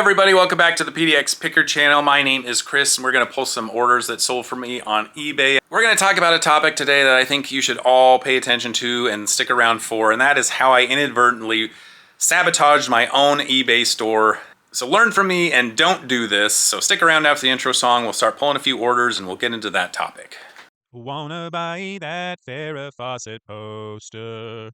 everybody, welcome back to the PDX Picker channel. My name is Chris and we're going to pull some orders that sold for me on eBay. We're going to talk about a topic today that I think you should all pay attention to and stick around for, and that is how I inadvertently sabotaged my own eBay store. So learn from me and don't do this. So stick around after the intro song. We'll start pulling a few orders and we'll get into that topic. Wanna buy that Farrah Fawcett poster?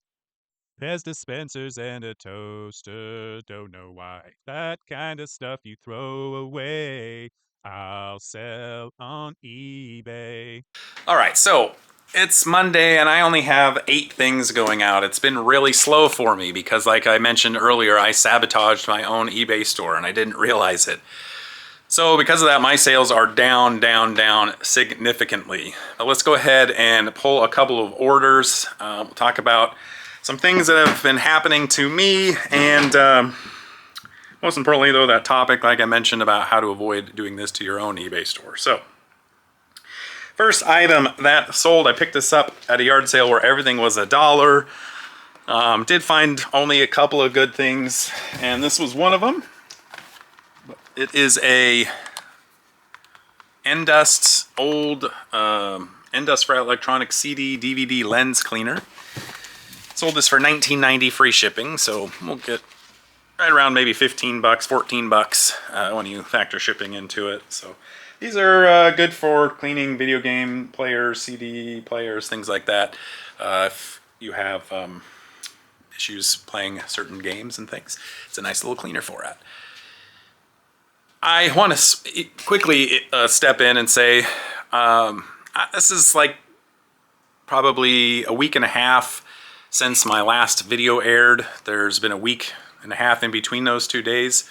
There's dispensers and a toaster. Don't know why. That kind of stuff you throw away. I'll sell on eBay. All right, so it's Monday and I only have 8 things going out. It's been really slow for me because, like I mentioned earlier, I sabotaged my own eBay store and I didn't realize it. So because of that, my sales are down significantly. But let's go ahead and pull a couple of orders. We'll talk about some things that have been happening to me, and most importantly though, that topic like I mentioned about how to avoid doing this to your own eBay store. So first item that sold, I picked this up at a yard sale where everything was $1. Did find only a couple of good things, and this was one of them. It is a Endust old Endust for electronic CD DVD lens cleaner. Sold this for $19.90 free shipping, so we'll get right around maybe 15 bucks, 14 bucks when you factor shipping into it. So these are good for cleaning video game players, CD players, things like that. If you have issues playing certain games and things, it's a nice little cleaner for it. I want to quickly step in and say this is like probably a week and a half since my last video aired. There's been a week and a half in between those 2 days,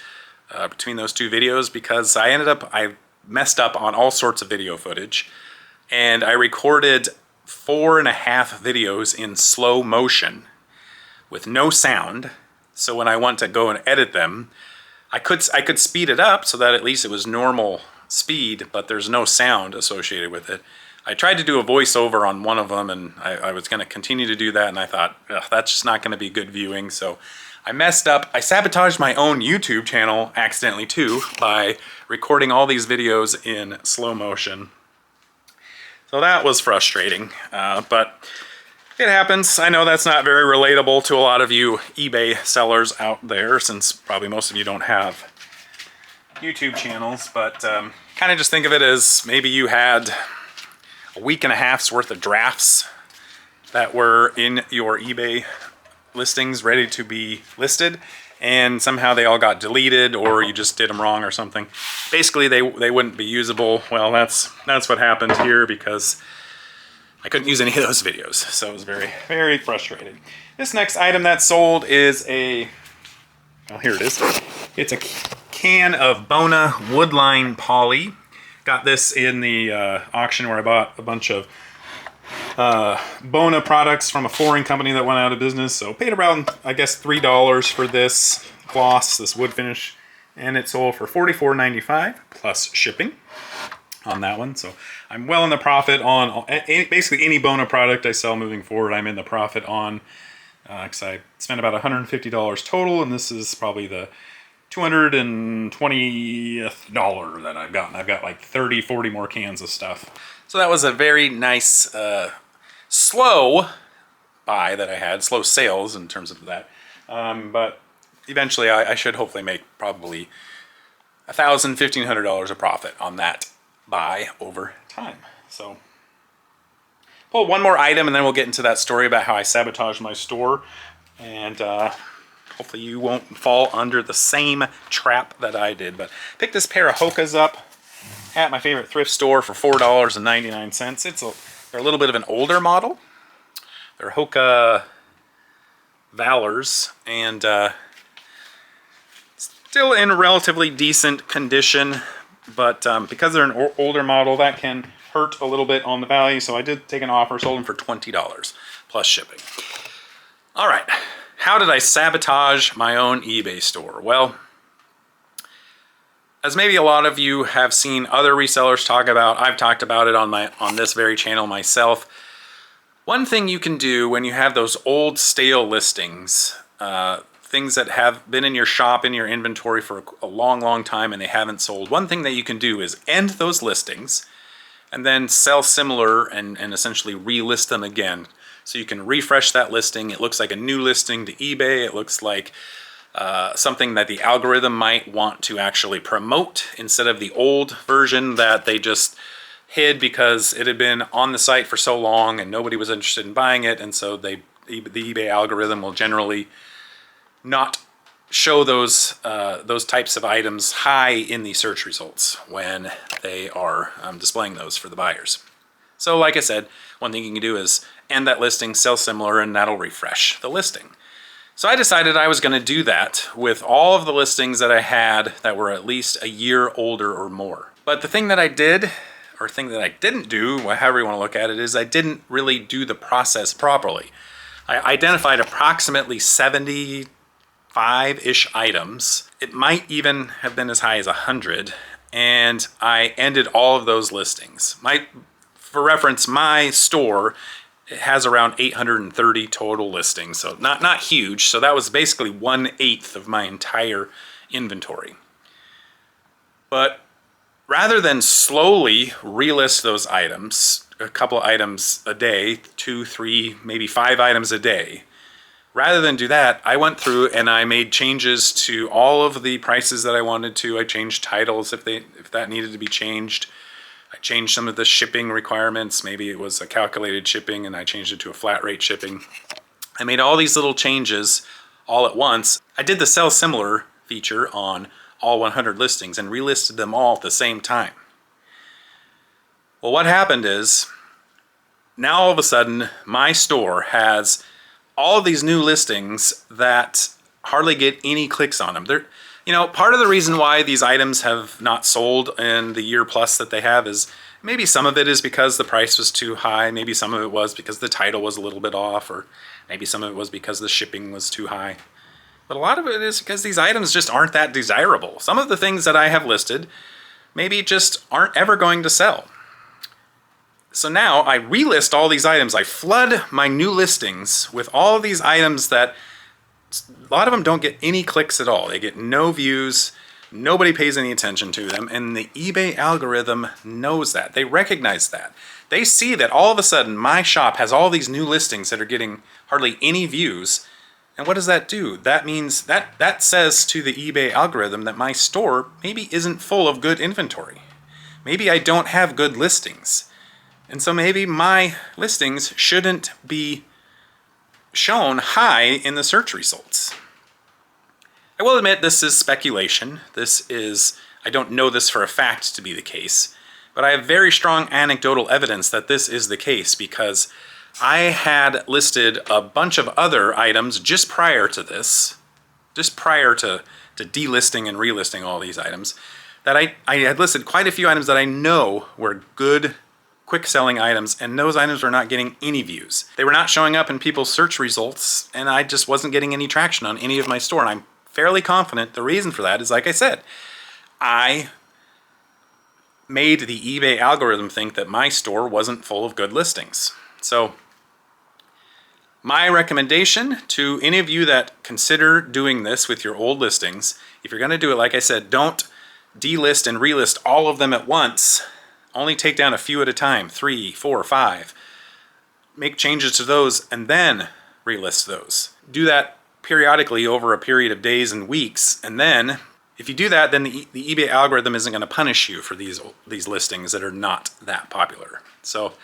between those two videos, because I messed up on all sorts of video footage, and I recorded 4.5 videos in slow motion with no sound. So when I went to go and edit them, I could speed it up so that at least it was normal speed, but there's no sound associated with it. I tried to do a voiceover on one of them, and I was going to continue to do that, and I thought, that's just not going to be good viewing, so I messed up. I sabotaged my own YouTube channel accidentally too by recording all these videos in slow motion. So that was frustrating, but it happens. I know that's not very relatable to a lot of you eBay sellers out there, since probably most of you don't have YouTube channels, but kind of just think of it as maybe you had a week and a half's worth of drafts that were in your eBay listings ready to be listed, and somehow they all got deleted, or you just did them wrong or something. Basically they wouldn't be usable. Well, that's what happened here, because I couldn't use any of those videos, so it was very, very frustrating. This next item that sold is well, here it is. It's a can of Bona Woodline Poly. Got this in the auction where I bought a bunch of Bona products from a flooring company that went out of business. So paid around, I guess, $3 for this gloss, this wood finish, and it sold for $44.95 plus shipping on that one. So I'm well in the profit on basically any Bona product I sell moving forward. I'm in the profit on, because I spent about $150 total, and this is probably the $220th that I've gotten. I've got like 30, 40 more cans of stuff. So that was a very nice slow buy that I had, slow sales in terms of that. But eventually I should hopefully make probably $1,000, $1,500 of profit on that buy over time. So pull one more item and then we'll get into that story about how I sabotaged my store, and hopefully you won't fall under the same trap that I did. But pick this pair of Hokas up at my favorite thrift store for $4.99. They're a little bit of an older model. They're Hoka Valors, and still in relatively decent condition, but because they're an older model, that can hurt a little bit on the value. So I did take an offer, sold them for $20 plus shipping. All right. How did I sabotage my own eBay store? Well, as maybe a lot of you have seen other resellers talk about, I've talked about it on this very channel myself. One thing you can do when you have those old stale listings, things that have been in your shop, in your inventory for a long, long time and they haven't sold, one thing that you can do is end those listings and then sell similar and essentially relist them again. So you can refresh that listing. It looks like a new listing to eBay. It looks like something that the algorithm might want to actually promote instead of the old version that they just hid because it had been on the site for so long and nobody was interested in buying it, and so the eBay algorithm will generally not show those types of items high in the search results when they are displaying those for the buyers. So like I said, one thing you can do is end that listing, sell similar, and that'll refresh the listing. So I decided I was going to do that with all of the listings that I had that were at least a year older or more. But the thing that I did, or thing that I didn't do, however you want to look at it, is I didn't really do the process properly. I identified approximately 75-ish items. It might even have been as high as 100, and I ended all of those listings. For reference, my store has around 830 total listings, so not huge. So that was basically 1/8 of my entire inventory. But rather than slowly relist those items, a couple items a day, 2, 3, maybe 5 items a day, rather than do that, I went through and I made changes to all of the prices that I wanted to. I changed titles if that needed to be changed. I changed some of the shipping requirements. Maybe it was a calculated shipping and I changed it to a flat rate shipping. I made all these little changes all at once. I did the sell similar feature on all 100 listings and relisted them all at the same time. Well, what happened is now all of a sudden my store has all of these new listings that hardly get any clicks on them. Part of the reason why these items have not sold in the year plus that they have is maybe some of it is because the price was too high. Maybe some of it was because the title was a little bit off, or maybe some of it was because the shipping was too high. But a lot of it is because these items just aren't that desirable. Some of the things that I have listed maybe just aren't ever going to sell. So now I relist all these items. I flood my new listings with all of these items that a lot of them don't get any clicks at all. They get no views. Nobody pays any attention to them. And the eBay algorithm knows that. They recognize that. They see that all of a sudden my shop has all these new listings that are getting hardly any views. And what does that do? That means that says to the eBay algorithm that my store maybe isn't full of good inventory. Maybe I don't have good listings. And so maybe my listings shouldn't be shown high in the search results. I will admit this is speculation. I don't know this for a fact to be the case, but I have very strong anecdotal evidence that this is the case because I had listed a bunch of other items just prior to this, just prior to delisting and relisting all these items, that I had listed quite a few items that I know were good, quick selling items, and those items were not getting any views. They were not showing up in people's search results, and I just wasn't getting any traction on any of my store. And I'm fairly confident the reason for that is, like I said, I made the eBay algorithm think that my store wasn't full of good listings. So my recommendation to any of you that consider doing this with your old listings, if you're going to do it, like I said, don't delist and relist all of them at once. Only take down a few at a time, 3, 4, 5. Make changes to those and then relist those. Do that periodically over a period of days and weeks, and then if you do that, then the eBay algorithm isn't going to punish you for these listings that are not that popular. So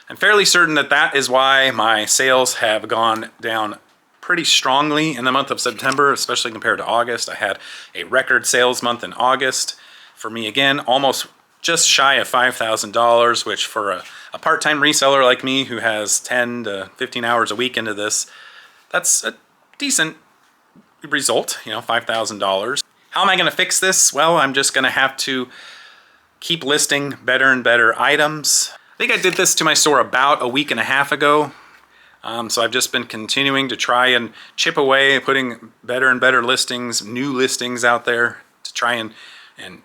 I'm fairly certain that is why my sales have gone down pretty strongly in the month of September, especially compared to August. I had a record sales month in August. For me, again, almost just shy of $5,000, which for a part-time reseller like me who has 10 to 15 hours a week into this, that's a decent result, $5,000. How am I going to fix this? Well, I'm just going to have to keep listing better and better items. I think I did this to my store about a week and a half ago. So I've just been continuing to try and chip away, putting better and better listings, new listings out there to try and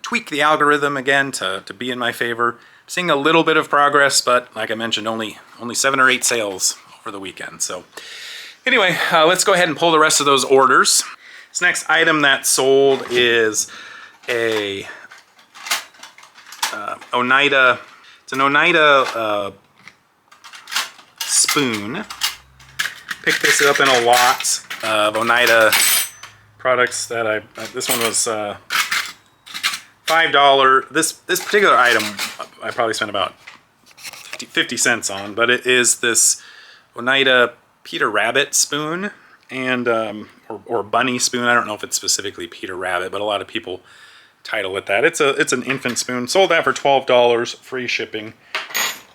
tweak the algorithm again to be in my favor. Seeing a little bit of progress, but like I mentioned, only 7 or 8 sales over the weekend. So anyway, let's go ahead and pull the rest of those orders. This next item that sold is a Oneida. It's an Oneida spoon. Picked this up in a lot of Oneida products that this one was $5. This particular item I probably spent about 50 cents on, but it is this Oneida Peter Rabbit spoon and or bunny spoon. I don't know if it's specifically Peter Rabbit, but a lot of people title it that. It's an infant spoon. Sold that for $12, free shipping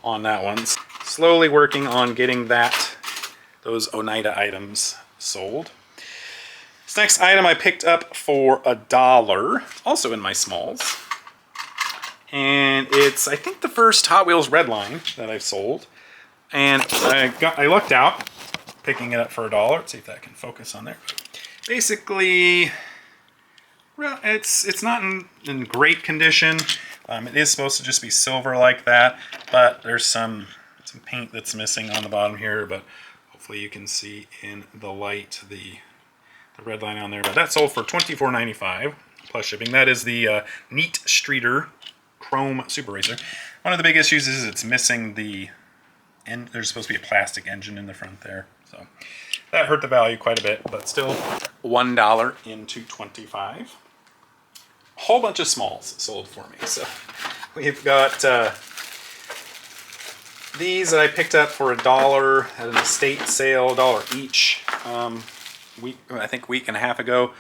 on that one. Slowly working on getting those Oneida items sold. This next item I picked up for $1, also in my smalls. And it's, I think, the first Hot Wheels Redline that I've sold. And I lucked out picking it up for $1. Let's see if that can focus on there. Basically, well, it's not in great condition. It is supposed to just be silver like that, but there's some paint that's missing on the bottom here, but hopefully you can see in the light the red line on there. But that sold for $24.95 plus shipping. That is the Neat Streeter Chrome Super Racer. One of the big issues is it's missing there's supposed to be a plastic engine in the front there. So that hurt the value quite a bit, but still $1 into 25. A whole bunch of smalls sold for me. So we've got these that I picked up for $1 at an estate sale, $1 each. I think a week and a half ago.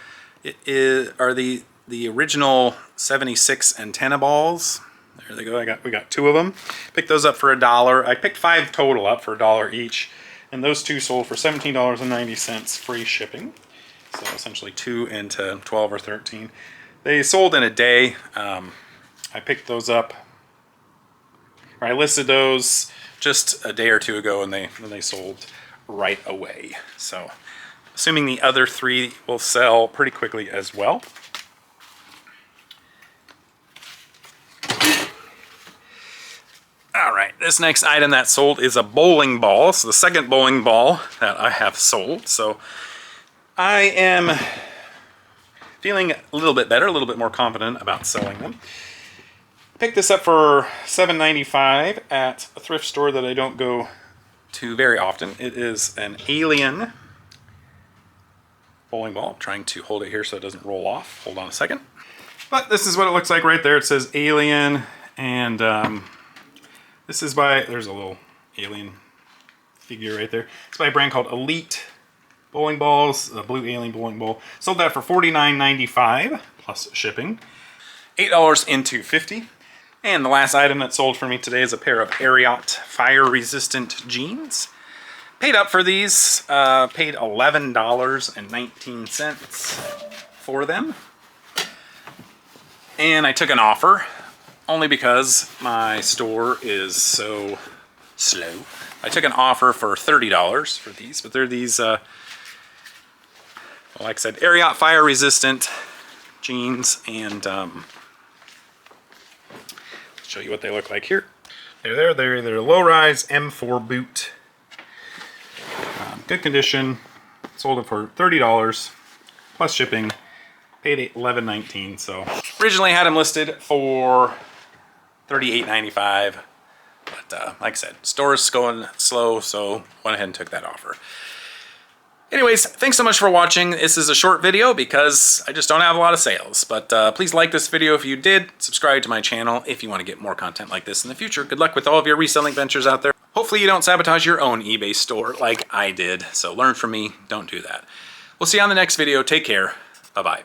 Are the original 76 antenna balls. There they go. We got 2 of them. Picked those up for $1. I picked 5 total up for $1 each, and those 2 sold for $17.90 free shipping. So essentially 2 into 12 or 13. They sold in a day. I picked those up. Or I listed those just a day or 2 ago, and they sold right away. So assuming the other 3 will sell pretty quickly as well. All right, this next item that sold is a bowling ball. So the second bowling ball that I have sold. So I am feeling a little bit better, a little bit more confident about selling them. Picked this up for $7.95 at a thrift store that I don't go to very often. It is an Alien bowling ball. I'm trying to hold it here so it doesn't roll off. Hold on a second. But this is what it looks like right there. It says Alien, and this is there's a little alien figure right there. It's by a brand called Elite Bowling Balls, the Blue Alien Bowling Ball. Sold that for $49.95 plus shipping. $8 into 50. And the last item that sold for me today is a pair of Ariat fire-resistant jeans. Paid up for these, paid $11.19 for them. And I took an offer, only because my store is so slow. I took an offer for $30 for these, but they're these, like I said, Ariat fire-resistant jeans, and show you what they look like here. They're a low-rise M4 boot. Good condition. Sold it for $30 plus shipping. Paid $11.19. So originally had them listed for $38.95, but like I said, store's going slow, so went ahead and took that offer. Anyways, thanks so much for watching. This is a short video because I just don't have a lot of sales. But please like this video if you did. Subscribe to my channel if you want to get more content like this in the future. Good luck with all of your reselling ventures out there. Hopefully you don't sabotage your own eBay store like I did. So learn from me. Don't do that. We'll see you on the next video. Take care. Bye-bye.